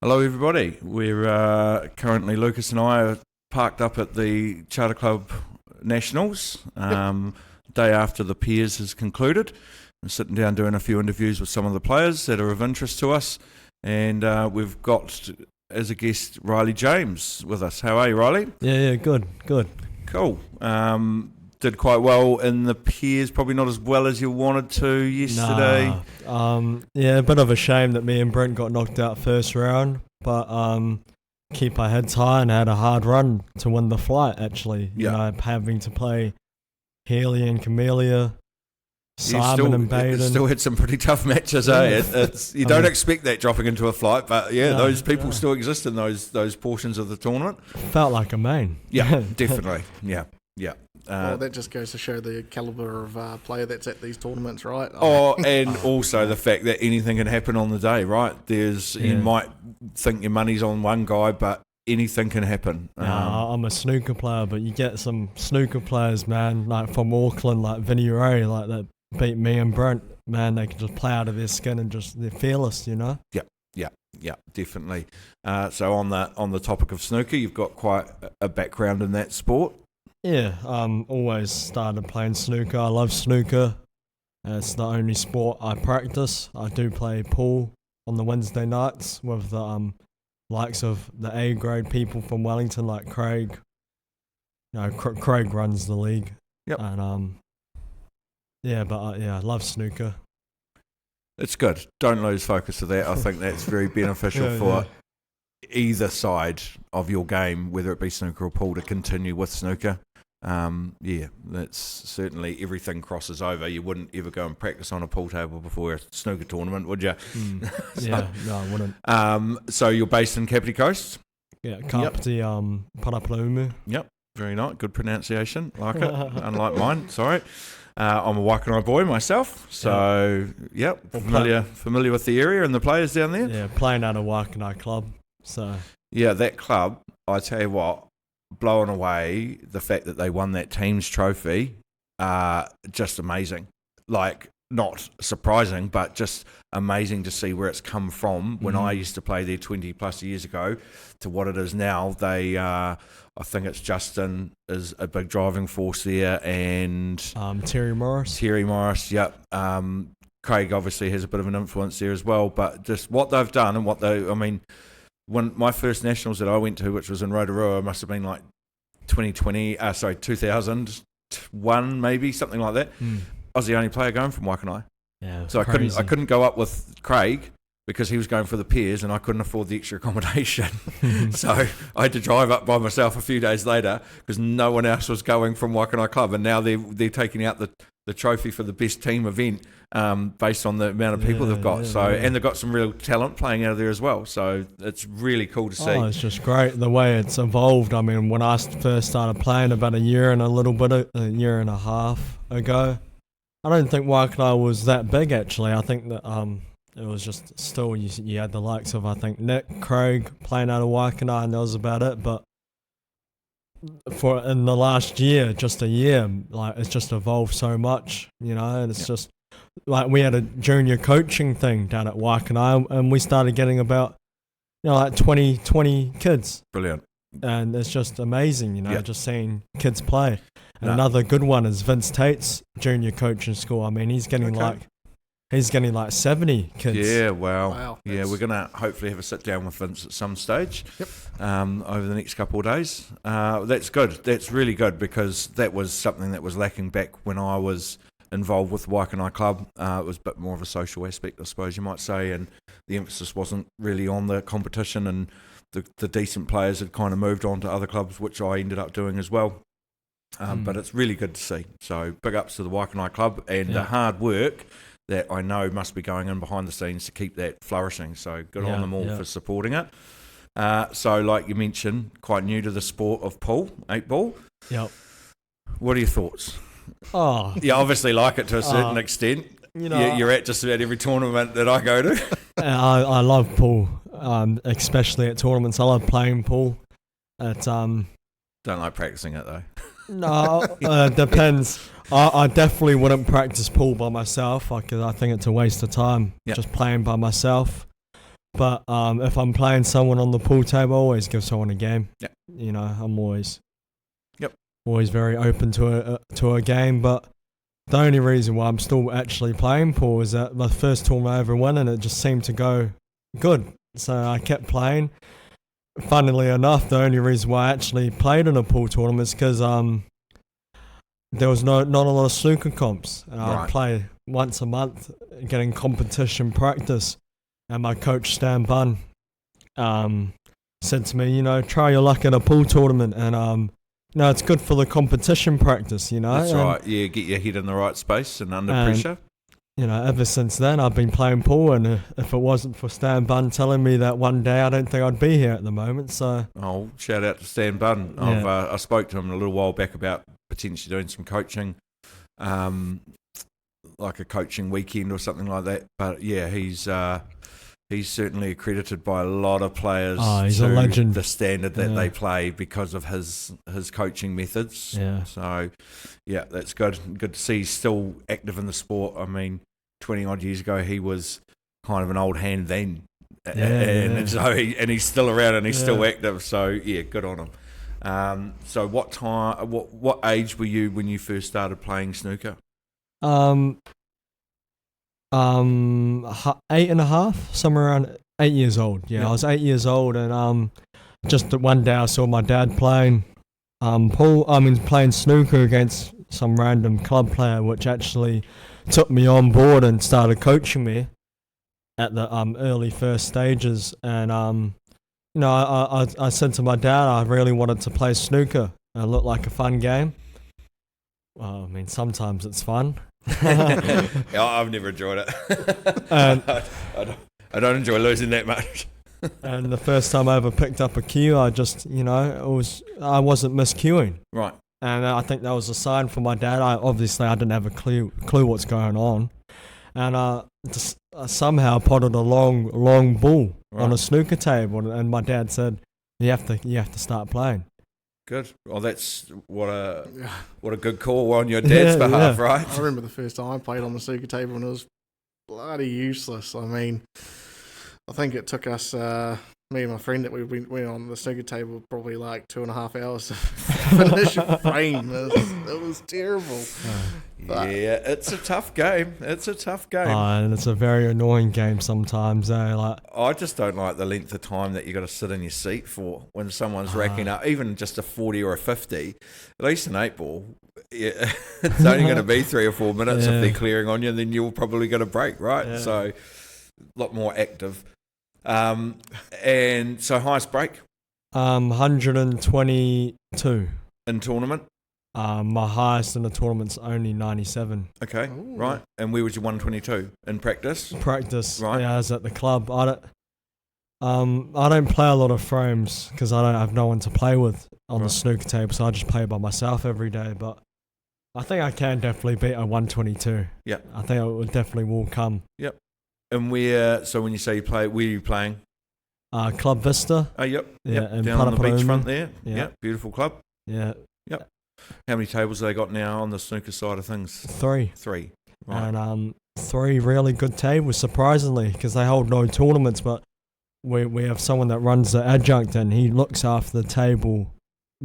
Hello, everybody. We're currently, Lucas and I are parked up at the Charter Club Nationals, day after the Peers has concluded. We're sitting down doing a few interviews with some of the players that are of interest to us, and we've got as a guest Riley James with us. How are you, Riley? Yeah, good. Cool. Did quite well in the Peers, probably not as well as you wanted to yesterday. A bit of a shame that me and Brent got knocked out first round, but keep our heads high and had a hard run to win the flight, actually. Yeah. You know, having to play Healy and Camellia, Simon and Baden. Still had some pretty tough matches, eh? You don't expect that dropping into a flight, but those people still exist in those portions of the tournament. Felt like a main. Yeah, definitely. Yeah. Well, that just goes to show the calibre of player that's at these tournaments, right? And also the fact that anything can happen on the day, right? You might think your money's on one guy, but anything can happen. I'm a snooker player, but you get some snooker players, man, like from Auckland, like Vinnie Ray, like that beat me and Brent. Man, they can just play out of their skin and they're fearless, you know? Yeah, definitely. So on the topic of snooker, you've got quite a background in that sport. Yeah, always started playing snooker. I love snooker. It's the only sport I practice. I do play pool on the Wednesday nights with the likes of the A grade people from Wellington, like Craig. Craig runs the league. Yep. And I love snooker. It's good. Don't lose focus of that. I think that's very beneficial for either side of your game, whether it be snooker or pool, to continue with snooker. That's certainly, everything crosses over. You wouldn't ever go and practice on a pool table before a snooker tournament, would you? No, I wouldn't. So you're based in Kapiti Coast? Yeah, Kapiti, Parapaumu. Yep, very nice. Good pronunciation, like it. Unlike mine, sorry. I'm a Waikanae boy myself, so familiar with the area and the players down there. Yeah, playing at a Waikanae club. So yeah, that club, I tell you what, blown away the fact that they won that team's trophy, just amazing. Like, not surprising, but just amazing to see where it's come from when I used to play there 20 plus years ago to what it is now. They, I think it's Justin is a big driving force there, and Terry Morris, yep. Craig obviously has a bit of an influence there as well, but just what they've done and when my first nationals that I went to, which was in Rotorua, must have been like 2001, maybe something like that. I was the only player going from Waikanae. Yeah, so I couldn't go up with Craig because he was going for the Peers and I couldn't afford the extra accommodation. So I had to drive up by myself a few days later because no one else was going from Waikanae Club, and now they're taking out the trophy for the best team event based on the amount of people they've got. And they've got some real talent playing out of there as well. So it's really cool to see. Oh, it's just great the way it's evolved. I mean, when I first started playing about a year and a half ago, I don't think Waikanae was that big actually. I think that it was just still you had the likes of, I think, Nick, Craig playing out of Waikanae, and that was about it. But in the last year, just a year, like it's just evolved so much, you know, and it's just like we had a junior coaching thing down at Waikanae, and we started getting about, like 20 kids. Brilliant. And it's just amazing, just seeing kids play. And another good one is Vince Tate's junior coaching school. I mean, he's getting like 70 kids. Yeah, wow. Yeah, we're going to hopefully have a sit down with Vince at some stage over the next couple of days. That's good. That's really good, because that was something that was lacking back when I was involved with the Waikanae Club. It was a bit more of a social aspect, I suppose you might say, and the emphasis wasn't really on the competition, and the decent players had kind of moved on to other clubs, which I ended up doing as well. But it's really good to see. So big ups to the Waikanae Club and the hard work that I know must be going in behind the scenes to keep that flourishing. So good on them all for supporting it. So like you mentioned, quite new to the sport of pool, 8-ball. Yep. What are your thoughts? Oh, You obviously like it to a certain extent. You're at just about every tournament that I go to. I love pool, especially at tournaments. I love playing pool. Don't like practicing it though. No, depends. I definitely wouldn't practice pool by myself, because I think it's a waste of time just playing by myself. But if I'm playing someone on the pool table, I always give someone a game. Yep. You know, I'm always Yep. always very open to a game. But the only reason why I'm still actually playing pool is that my first tournament I ever won, and it just seemed to go good. So I kept playing. Funnily enough, the only reason why I actually played in a pool tournament is because there was not a lot of snooker comps. And I'd play once a month, getting competition practice. And my coach, Stan Bunn, said to me, you know, try your luck in a pool tournament. And, you know, it's good for the competition practice, you know. That's right. Yeah, get your head in the right space and under pressure. You know, ever since then, I've been playing pool. And if it wasn't for Stan Bunn telling me that one day, I don't think I'd be here at the moment. So, oh, shout out to Stan Bunn. Yeah. I spoke to him a little while back about potentially doing some coaching, like a coaching weekend or something like that. But yeah, he's certainly accredited by a lot of players. Oh, he's a legend. The standard that they play because of his coaching methods. Yeah. So yeah, that's good. Good to see he's still active in the sport. I mean, 20 odd years ago, he was kind of an old hand then, and so he's still around and he's still active. So yeah, good on him. So what age were you when you first started playing snooker? 8.5, somewhere around 8 years old. Yeah, I was 8 years old, and just one day I saw my dad playing playing snooker against some random club player, which actually took me on board and started coaching me at the early first stages. And you know, I said to my dad I really wanted to play snooker. It looked like a fun game. Well, I mean, sometimes it's fun. I've never enjoyed it. I don't enjoy losing that much. And the first time I ever picked up a cue, I just, you know, I wasn't miscuing. Right. And I think that was a sign for my dad. I didn't have a clue what's going on. And just somehow potted a long ball on a snooker table, and my dad said, you have to start playing. Good. Well, that's what a good call on your dad's behalf, right? I remember the first time I played on the snooker table, and it was bloody useless. I mean, I think it took us, me and my friend that we went on the snooker table, probably like 2.5 hours to finish a frame. It was terrible. Yeah, it's a tough game. And it's a very annoying game sometimes. Like, I just don't like the length of time that you got to sit in your seat for when someone's racking up, even just a 40 or a 50. At least an 8 ball, it's only going to be 3 or 4 minutes if they're clearing on you, and then you're probably going to break, right? Yeah. So a lot more active. And so highest break? 122 in tournament. My highest in the tournament's only 97. Okay, right. And where was your 122 in practice? Practice, right? Yeah, I was at the club. I don't play a lot of frames because I don't have no one to play with on the snooker table, so I just play by myself every day. But I think I can definitely beat a 122. Yeah, I think it definitely will come. Yep. And so when you say you play, where are you playing? Club Vista. Oh, yep. Yeah, yep. Down on the beachfront there. Yeah. Yep. Beautiful club. Yeah. Yep. How many tables have they got now on the snooker side of things? 3. 3. Right. And 3 really good tables, surprisingly, because they hold no tournaments, but we have someone that runs the adjunct, and he looks after the table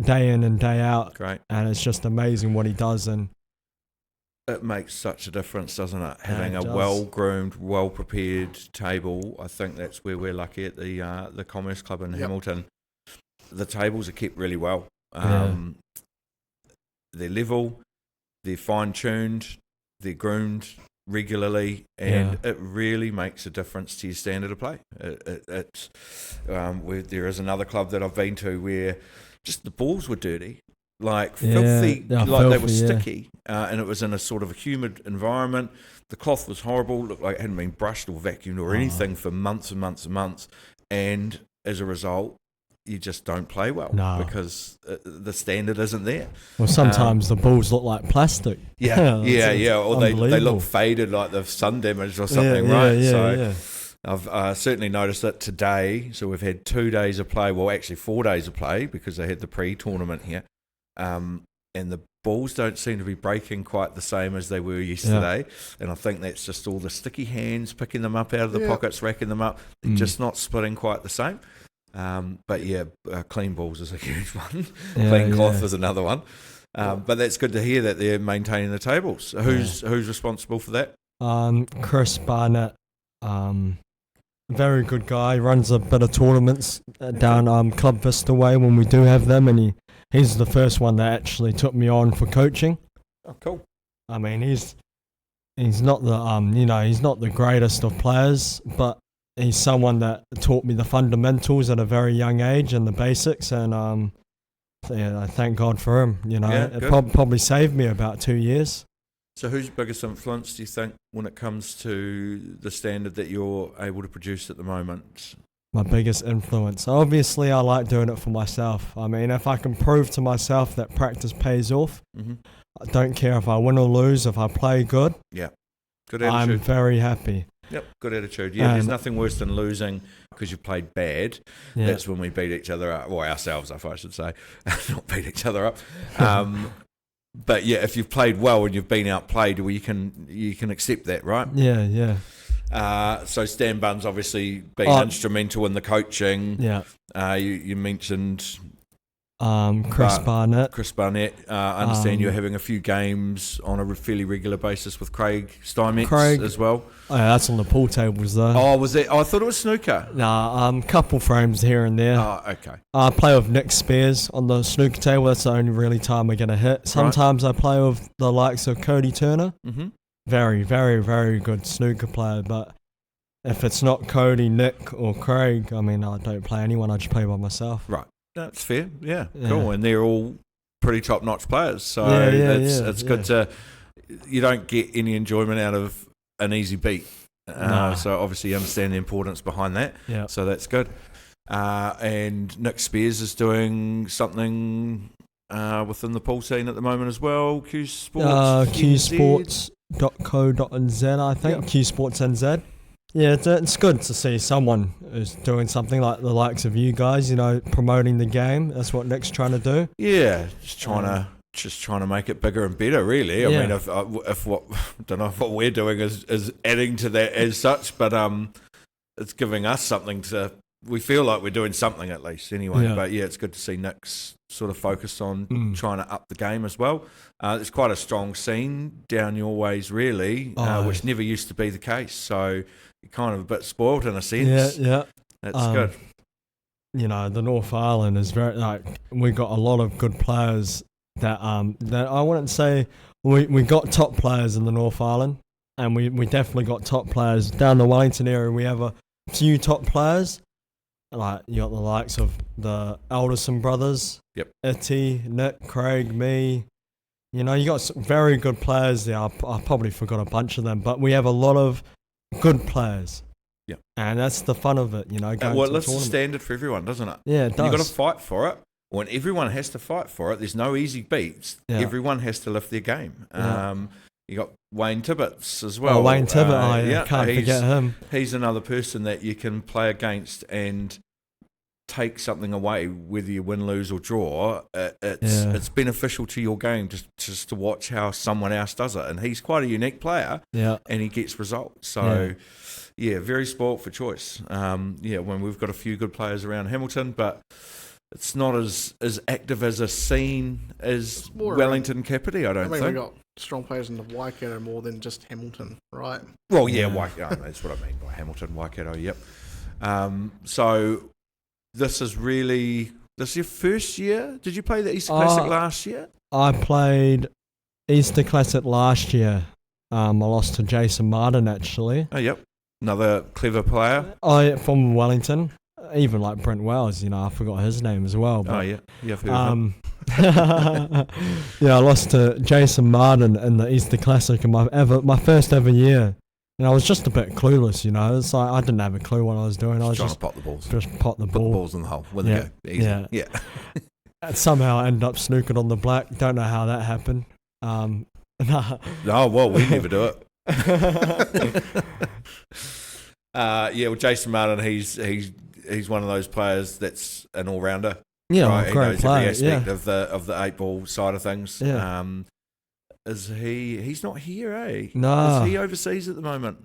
day in and day out. Great. And it's just amazing what he does. And it makes such a difference, doesn't it? Having a well-groomed, well-prepared table. I think that's where we're lucky at the Commerce Club in Hamilton. The tables are kept really well. They're level, they're fine-tuned, they're groomed regularly, and it really makes a difference to your standard of play. There is another club that I've been to where just the balls were dirty. Like filthy, they were sticky, and it was in a sort of a humid environment. The cloth was horrible, looked like it hadn't been brushed or vacuumed or anything for months and months and months, and as a result, you just don't play well because the standard isn't there. Well, sometimes the balls look like plastic. Or they look faded, like they've sun damaged or something, right? I've certainly noticed that today. So we've had 2 days of play, well actually 4 days of play because they had the pre-tournament here. and the balls don't seem to be breaking quite the same as they were yesterday. And I think that's just all the sticky hands, picking them up out of the pockets, racking them up. They're just not splitting quite the same. But clean balls is a huge one. Clean cloth is another one. But that's good to hear that they're maintaining the tables. Who's responsible for that? Chris Barnett, very good guy. Runs a bit of tournaments down Club Vista way when we do have them, and he's the first one that actually took me on for coaching. Oh, cool. I mean, he's not the he's not the greatest of players, but he's someone that taught me the fundamentals at a very young age and the basics, and I thank God for him. It probably saved me about 2 years. So who's your biggest influence, do you think, when it comes to the standard that you're able to produce at the moment? My biggest influence? Obviously, I like doing it for myself. I mean, if I can prove to myself that practice pays off, I don't care if I win or lose, if I play good, good attitude. I'm very happy. Yep, good attitude. Yeah, there's nothing worse than losing because you played bad. Yeah. That's when we beat each other up, or ourselves up, I should say, not beat each other up. But yeah, if you've played well and you've been outplayed, well, you can accept that, right? Yeah. So Stan Bunn's obviously been instrumental in the coaching. Yeah. You mentioned Chris Barnett. I understand you're having a few games on a fairly regular basis with Craig Steinmetz as well. Oh, yeah, that's on the pool tables though. Oh, was it? Oh, I thought it was snooker. Nah, couple frames here and there. Oh, okay. I play with Nick Spears on the snooker table. That's the only really time we're going to hit. Sometimes I play with the likes of Cody Turner. Mm-hmm. Very, very, very good snooker player. But if it's not Cody, Nick, or Craig, I mean, I don't play anyone. I just play by myself. Right. That's fair. Yeah, cool. And they're all pretty top-notch players. So it's good to... You don't get any enjoyment out of an easy beat. So obviously you understand the importance behind that. Yeah. So that's good. And Nick Spears is doing something within the pool scene at the moment as well. Q Sports. qsports.co.nz, I think. Yep. Q Sports NZ. Yeah, it's good to see someone who's doing something like the likes of you guys, promoting the game. That's what Nick's trying to do. Yeah, just trying to make it bigger and better, really. I mean, if what I don't know if what we're doing is adding to that as such, but it's giving us something to. We feel like we're doing something at least, anyway. Yeah. But yeah, it's good to see Nick's sort of focused on trying to up the game as well. It's quite a strong scene down your ways, really, which never used to be the case. So you're kind of a bit spoiled in a sense. Yeah. That's good. The North Island is very we got a lot of good players. That I wouldn't say we got top players in the North Island, and we definitely got top players down the Wellington area. We have a few top players, like you got the likes of the Alderson brothers, Itty, Nick, Craig, me. You got some very good players there. I probably forgot a bunch of them, but we have a lot of good players. Yeah, and that's the fun of it. Going to it lifts the standard for everyone, doesn't it? Yeah, it does. You got to fight for it. When everyone has to fight for it, there's no easy beats. Yeah. Everyone has to lift their game. You got Wayne Tibbetts as well. Oh, Wayne Tibbett, I can't forget him. He's another person that you can play against and take something away, whether you win, lose, or draw. It's beneficial to your game just to watch how someone else does it. And he's quite a unique player, and he gets results. So, very sport for choice. When we've got a few good players around Hamilton, but... It's not as active as a scene as Wellington Kapiti, I think. We've got strong players in the Waikato more than just Hamilton, right? Well, Waikato, that's what I mean by Hamilton, Waikato, yep. So this is your first year? Did you play the Easter Classic last year? I played Easter Classic last year. I lost to Jason Martin, actually. Oh, yep. Another clever player. Oh, yeah, from Wellington. Even like Brent Wells, I forgot his name as well. But, I've heard of him. I lost to Jason Martin in the Easter Classic in my first ever year, and I was just a bit clueless. It's like I didn't have a clue what I was doing. I was trying to pot the balls. Just pot the ball. Put the balls in the hole. Win the go. Easy. Yeah. And somehow I ended up snooking on the black. Don't know how that happened. No, well, we never do it. Jason Martin, he's one of those players that's an all-rounder. Yeah, right? He great knows player. every aspect Yeah. of the 8-ball side of things. Yeah. Is he's not here, eh? Nah. Is he overseas at the moment?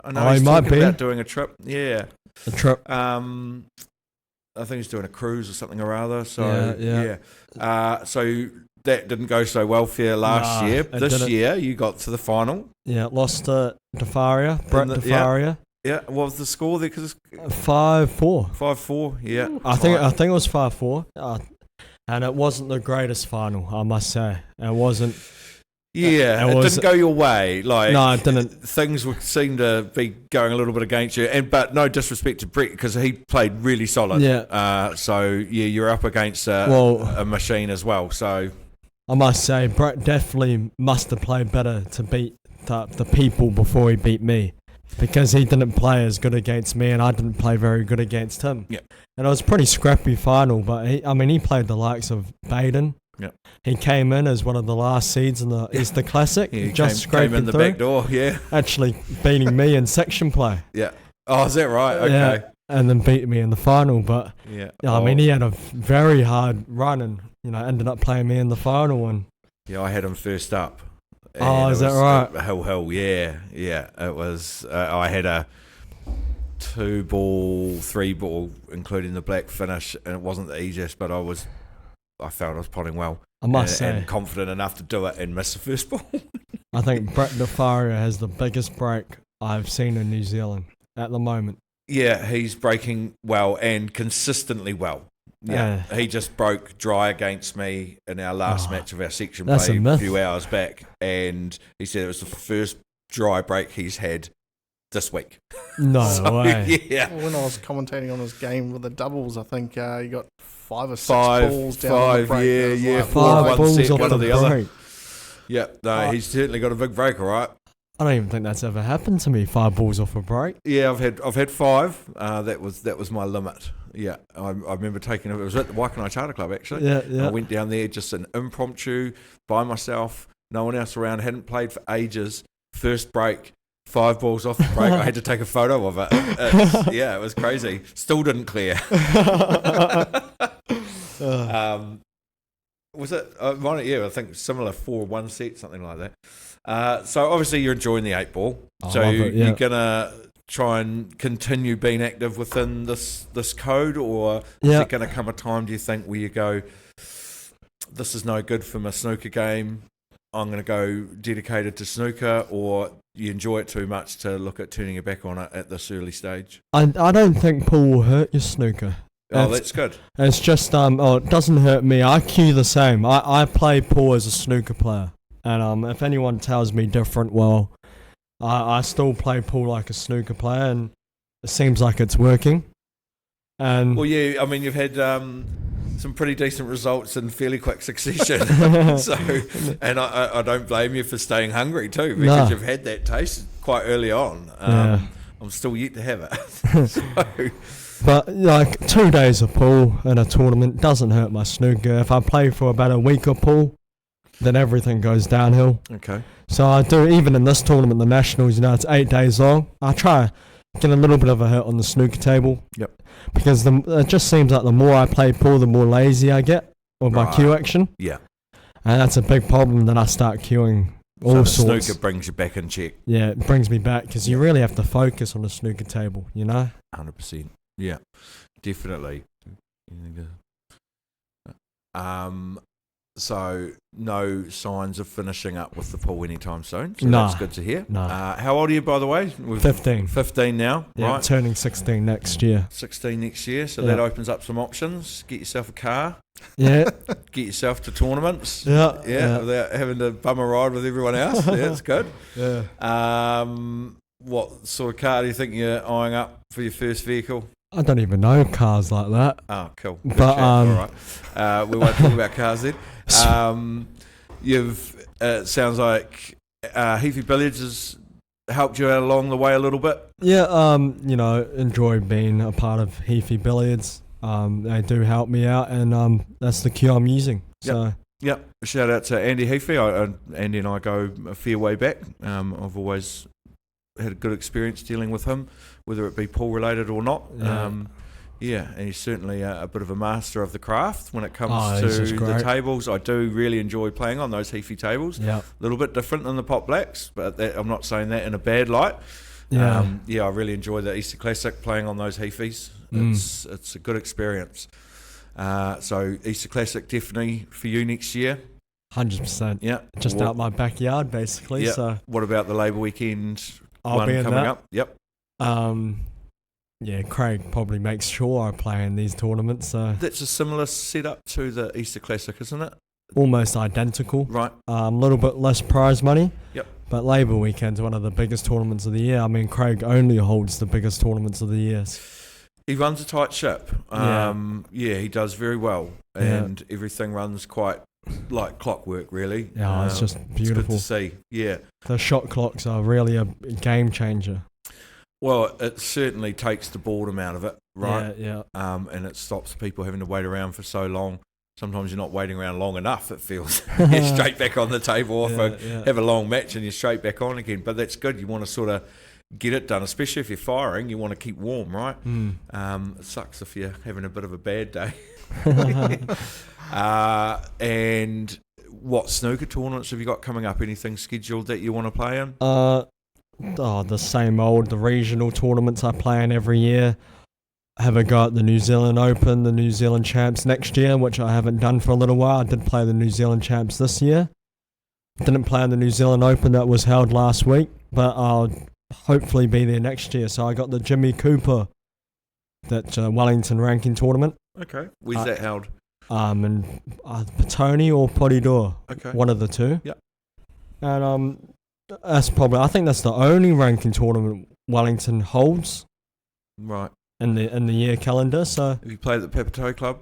I know Oh, he's he might talking be. about doing a trip. Yeah. A trip. I think he's doing a cruise or something or other. So Yeah. so that didn't go so well for you last Nah, year. it This didn't. year you got to the final. Yeah, lost to Defaria, Brett the- Defaria. Yeah, what was the score there? Because 5-4. 5-4. Yeah, I think it was 5-4. And it wasn't the greatest final, I must say. It wasn't. Yeah, it didn't go your way. Like, no, it didn't. Things seemed to be going a little bit against you, but no disrespect to Brett because he played really solid. Yeah. So you're up against a machine as well. So I must say, Brett definitely must have played better to beat the people before he beat me, because he didn't play as good against me and I didn't play very good against him. Yeah. And it was a pretty scrappy final, but he played the likes of Baden. Yeah. He came in as one of the last seeds in the Easter Classic. He just came in the through, back door, yeah. actually beating me in section play. Yeah. Oh, is that right? Okay. Yeah, and then beat me in the final. But yeah, I mean, he had a very hard run and ended up playing me in the final. And yeah, I had him first up. Oh, is that right? Hell, yeah. It was. I had a 2-ball, 3-ball, including the black finish, and it wasn't the easiest, but I felt I was putting well. I must say, and confident enough to do it and miss the first ball. I think Brett Defaria has the biggest break I've seen in New Zealand at the moment. Yeah, he's breaking well and consistently well. Yeah, he just broke dry against me in our last match of our section play a few hours back, and he said it was the first dry break he's had this week. No way. Yeah. Well, when I was commentating on his game with the doubles, I think he got 5 or 6 balls down the break. Yeah, like, 5 balls set, off one the or the other. break. Yeah, no, he's certainly got a big break, all right. I don't even think that's ever happened to me. 5 balls off a break. Yeah, I've had 5. That was my limit. Yeah, I remember taking it. It was at the Waikanae Charter Club actually. Yeah. I went down there just an impromptu by myself, no one else around. Hadn't played for ages. First break, 5 balls off the break. I had to take a photo of it. It was crazy. Still didn't clear. Was it? I think similar 4-1 set, something like that. So obviously you're enjoying the 8-ball. So you're gonna try and continue being active within this code, or is there going to come a time, do you think, where you go, this is no good for my snooker game, I'm going to go dedicated to snooker, or you enjoy it too much to look at turning your back on it at this early stage? I don't think pool will hurt your snooker. That's good. It's just it doesn't hurt me. I cue the same. I play pool as a snooker player, and if anyone tells me different, well, I still play pool like a snooker player, and it seems like it's working. And well, yeah, I mean, you've had some pretty decent results in fairly quick succession. So, and I don't blame you for staying hungry too, because you've had that taste quite early on. I'm still yet to have it. So. But like 2 days of pool in a tournament doesn't hurt my snooker. If I play for about a week of pool, then everything goes downhill. Okay. So I do, even in this tournament, the Nationals, it's 8 days long. I try to get a little bit of a hit on the snooker table. Yep. Because it just seems like the more I play pool, the more lazy I get with my cue action. Yeah. And that's a big problem. Then I start cueing all sorts. Snooker brings you back in check. Yeah, it brings me back, because you really have to focus on the snooker table, 100%. Yeah, definitely. So no signs of finishing up with the pool anytime soon. So that's good to hear. No. How old are you, by the way? 15. 15 now, yeah, right? Turning 16 next year. 16 next year, so that opens up some options. Get yourself a car. Yeah. Get yourself to tournaments. Yeah. Without having to bum a ride with everyone else. Yeah, that's good. Yeah. What sort of car do you think you're eyeing up for your first vehicle? I don't even know cars like that. Oh, cool. Good but all right, we won't talk about cars then. It sounds like Heafy Billiards has helped you out along the way a little bit. Yeah, enjoy being a part of Heafy Billiards. They do help me out, and that's the cue I'm using. So. Yep. Shout out to Andy Heafy. Andy and I go a fair way back. I've always had a good experience dealing with him, whether it be pool related or not. Yeah, and he's certainly a bit of a master of the craft when it comes he's just to great. the tables. I do really enjoy playing on those Heafy tables. Yeah. A little bit different than the Pot Blacks, but I'm not saying that in a bad light. Yeah. I really enjoy the Easter Classic playing on those Heafys. It's a good experience. So Easter Classic definitely for you next year. 100%. Yeah. Just out my backyard, basically. Yeah. So what about the Labour Weekend I'll be in coming that. up? Yep. Yeah, Craig probably makes sure I play in these tournaments. So That's a similar setup to the Easter Classic, isn't it? almost identical. Right. A little bit less prize money. Yep. But Labour Weekend's one of the biggest tournaments of the year. I mean, Craig only holds the biggest tournaments of the year. He runs a tight ship. He does very well, and everything runs quite like clockwork, really. Yeah, it's just beautiful. It's good to see. Yeah. The shot clocks are really a game changer. Well, it certainly takes the boredom out of it, right? Yeah. And it stops people having to wait around for so long. Sometimes you're not waiting around long enough, it feels. You're straight back on the table, have a long match, and you're straight back on again. But that's good. You want to sort of get it done, especially if you're firing. You want to keep warm, right? It sucks if you're having a bit of a bad day. And what snooker tournaments have you got coming up? Anything scheduled that you want to play in? The same old, the regional tournaments I play in every year. Have a go at the New Zealand Open, the New Zealand Champs next year, which I haven't done for a little while. I did play the New Zealand Champs this year. Didn't play in the New Zealand Open that was held last week, but I'll hopefully be there next year. So I got the Jimmy Cooper, that Wellington ranking tournament. Okay. Where's that held? In Petone or Poridor. Okay. One of the two. Yep. And I think that's the only ranking tournament Wellington holds. Right. In the year calendar. So have you played at the Pepito Club?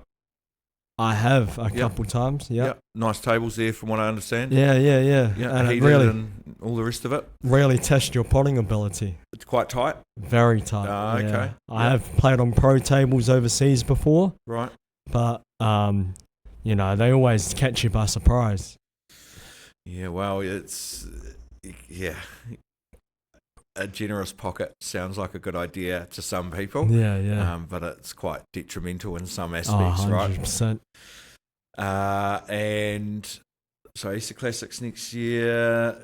I have a couple times. Yeah. Nice tables there, from what I understand. Yeah. And it really, and all the rest of it. Really test your potting ability. It's quite tight. Very tight. Okay. Yeah. I have played on pro tables overseas before. Right. But they always catch you by surprise. Yeah. Well, a generous pocket sounds like a good idea to some people. Yeah. But it's quite detrimental in some aspects, 100%. Right? And so Easter Classics next year.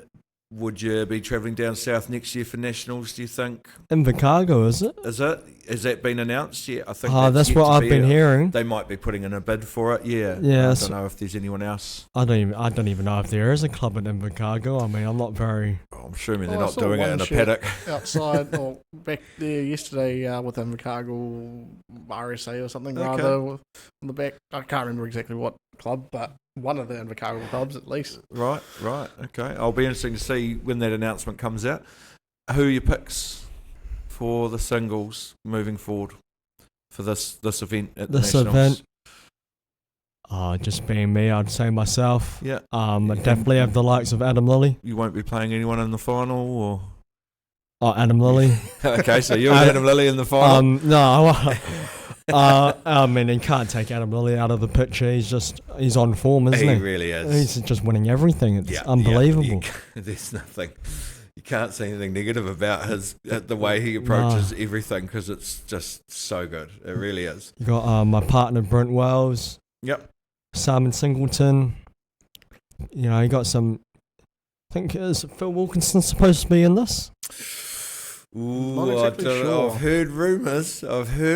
Would you be travelling down south next year for nationals, do you think? Invercargill, is it? Is it? Has that been announced yet? I think that's what I've been hearing. They might be putting in a bid for it, yeah. Yeah. I don't know if there's anyone else. I don't even know if there is a club at Invercargill. I mean, I'm not very... I'm assuming they're not doing it in a paddock. Outside, or back there yesterday with Invercargill RSA or something, rather, on the back. I can't remember exactly what club, but one of the Invercargill clubs at least. Right, okay. I'll be interested to see when that announcement comes out. Who are your picks for the singles moving forward for this event at the Nationals? Just being me, I'd say myself. Yeah. I definitely have the likes of Adam Lilly. You won't be playing anyone in the final, or? Oh, Adam Lilly. Okay, so you're Adam Lilly in the final. No. I mean, you can't take Adam Lilly out of the picture. He's on form, isn't he? He really is. He's just winning everything. It's unbelievable. There's nothing. You can't say anything negative about the way he approaches everything, because it's just so good. It really is. You got my partner Brent Wells. Yep. Simon Singleton. You got some. I think is Phil Wilkinson supposed to be in this? Ooh, Not exactly sure. I've heard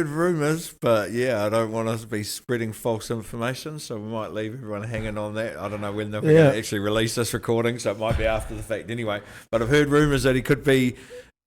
rumours, but yeah, I don't want us to be spreading false information, so we might leave everyone hanging on that. I don't know when they're going to actually release this recording, so it might be after the fact anyway. But I've heard rumours that he could be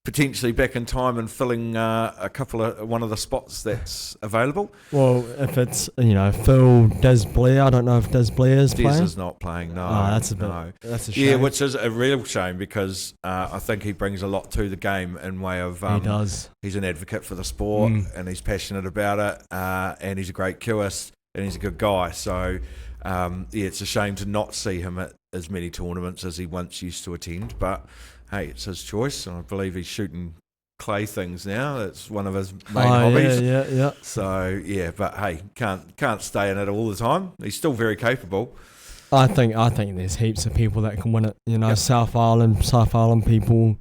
potentially back in time and filling one of the spots that's available. Well, if it's Phil Des Blair, I don't know if Des Blair is playing. Des is not playing. No, that's a shame. Yeah, which is a real shame, because I think he brings a lot to the game in way of. He does. He's an advocate for the sport, and he's passionate about it, and he's a great cueist, and he's a good guy. So, it's a shame to not see him at as many tournaments as he once used to attend, but. Hey, it's his choice, and I believe he's shooting clay things now. That's one of his main hobbies. Yeah. So but hey, can't stay in it all the time. He's still very capable. I think there's heaps of people that can win it. South Island people,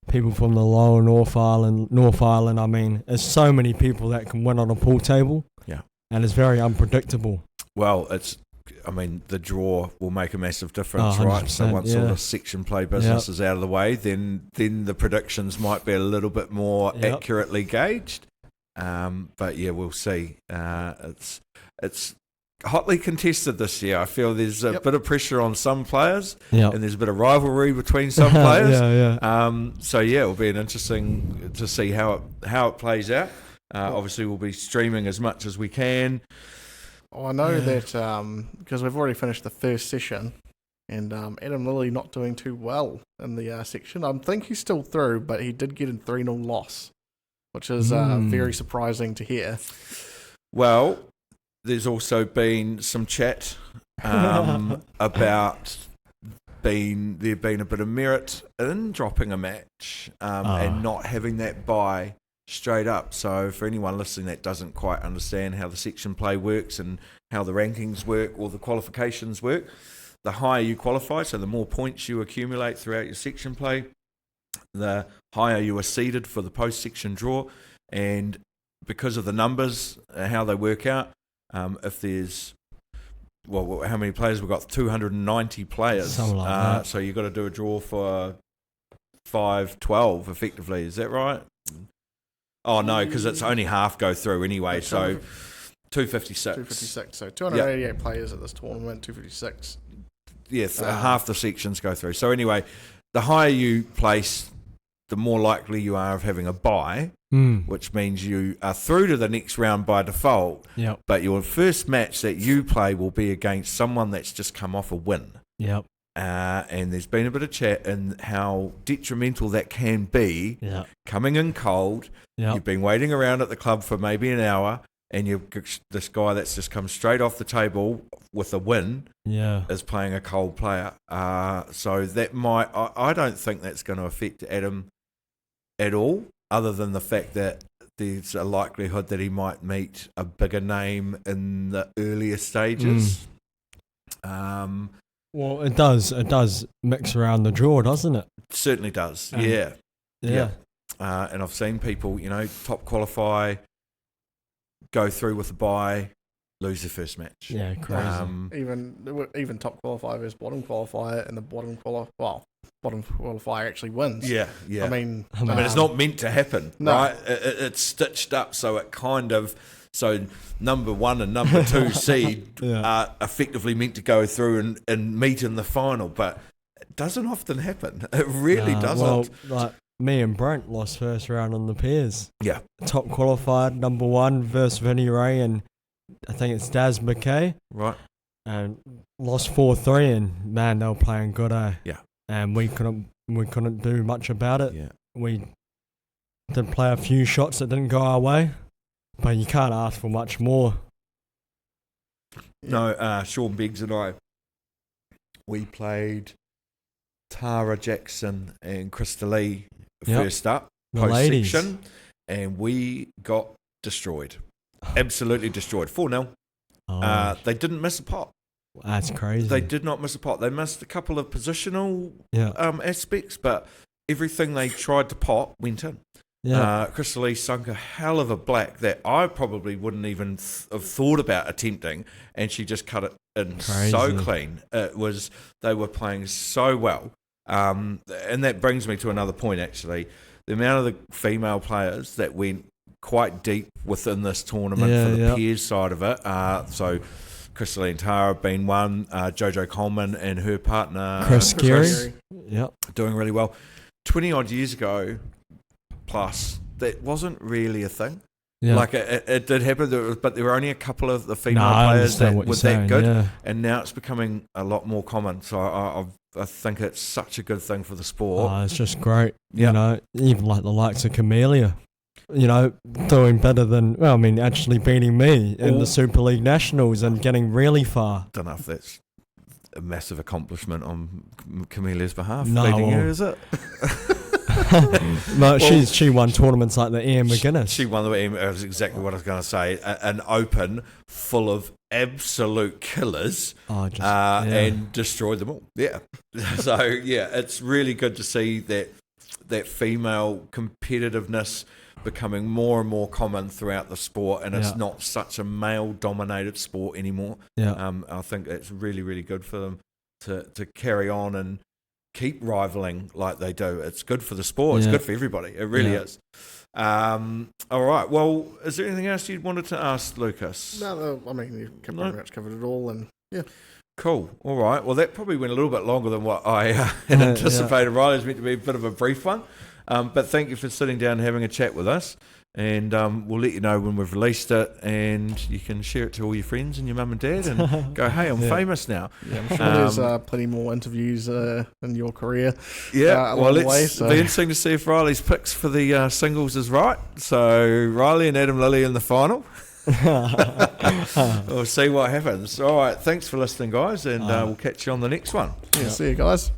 people from the lower North Island. I mean, there's so many people that can win on a pool table. Yeah. And it's very unpredictable. Well, the draw will make a massive difference, right? So once all the section play business is out of the way, then the predictions might be a little bit more accurately gauged. But yeah, we'll see. It's hotly contested this year. I feel there's a bit of pressure on some players, and there's a bit of rivalry between some players. So yeah, it'll be interesting to see how it plays out. Obviously, we'll be streaming as much as we can. I know that because we've already finished the first session, and Adam Lilly not doing too well in the section. I think he's still through, but he did get a 3-0 loss, which is very surprising to hear. Well, there's also been some chat about there being a bit of merit in dropping a match and not having that bye straight up. So for anyone listening that doesn't quite understand how the section play works and how the rankings work or the qualifications work, the higher you qualify, so the more points you accumulate throughout your section play, the higher you are seeded for the post-section draw. And because of the numbers, how they work out, if there's how many players we've got? 290 players. Something like that. So you've got to do a draw for 512 effectively. Is that right? Oh, no, because it's only half go through anyway, so 256. 256, so 288 players at this tournament, 256. Yes, half the sections go through. So anyway, the higher you place, the more likely you are of having a bye, which means you are through to the next round by default, but your first match that you play will be against someone that's just come off a win. And there's been a bit of chat in how detrimental that can be, coming in cold. You've been waiting around at the club for maybe an hour, and this guy that's just come straight off the table with a win is playing a cold player. So that I don't think that's going to affect Adam at all, other than the fact that there's a likelihood that he might meet a bigger name in the earlier stages. Well, it does mix around the draw, doesn't it? Certainly does. Yeah. And I've seen people, top qualify, go through with a bye, lose their first match. Yeah, crazy. Even top qualifier versus bottom qualifier, and the bottom qualifier actually wins. Yeah. I mean, it's not meant to happen, right? It's stitched up so it kind of. So number 1 and number 2 seed are effectively meant to go through and meet in the final, but it doesn't often happen. It really doesn't. Well, like me and Brent lost first round on the pairs. Yeah. Top qualified, number 1 versus Vinny Ray and I think it's Daz McKay. Right. And lost 4-3 and man, they were playing good, Yeah. And we couldn't do much about it. Yeah. We did play a few shots that didn't go our way. But you can't ask for much more. No, Sean Biggs and I, we played Tara Jackson and Krista Lee first up, post-section, and we got destroyed. Absolutely destroyed. 4-0. They didn't miss a pot. That's crazy. They did not miss a pot. They missed a couple of positional aspects, but everything they tried to pot went in. Krista Lee sunk a hell of a black that I probably wouldn't even have thought about attempting, and she just cut it in so clean. They were playing so well, and that brings me to another point. Actually, the amount of the female players that went quite deep within this tournament for the peers side of it. So Krista Lee and Tara have been one. Jojo Coleman and her partner Chris Geary, doing really well. 20 odd years ago. Plus, that wasn't really a thing. Like it did happen, but there were only a couple of the female players that were that good, and now it's becoming a lot more common. So I think it's such a good thing for the sport. It's just great. You know, even like the likes of Camellia, doing better than actually beating me in the Super League Nationals and getting really far. Don't know if that's a massive accomplishment on Camelia's behalf. No, beating her, is it? No, she won tournaments like the Ian McGuinness. She won the Ian. That's exactly what I was going to say. An open full of absolute killers, and destroyed them all. Yeah. So it's really good to see that that female competitiveness becoming more and more common throughout the sport, and it's not such a male-dominated sport anymore. I think it's really, really good for them to carry on and keep rivaling like they do. It's good for the sport. It's good for everybody. It really is. All right. Well, is there anything else you wanted to ask, Lucas? No, I mean, you've pretty much covered it all, and Cool. All right. Well, that probably went a little bit longer than what I had anticipated. Riley's meant to be a bit of a brief one. But thank you for sitting down and having a chat with us. And we'll let you know when we've released it, and you can share it to all your friends and your mum and dad and go, hey, I'm famous now. Yeah, I'm sure there's plenty more interviews in your career. Yeah, well, be interesting to see if Riley's picks for the singles is right. So Riley and Adam Lilly in the final. We'll see what happens. All right, thanks for listening, guys, and we'll catch you on the next one. See you guys.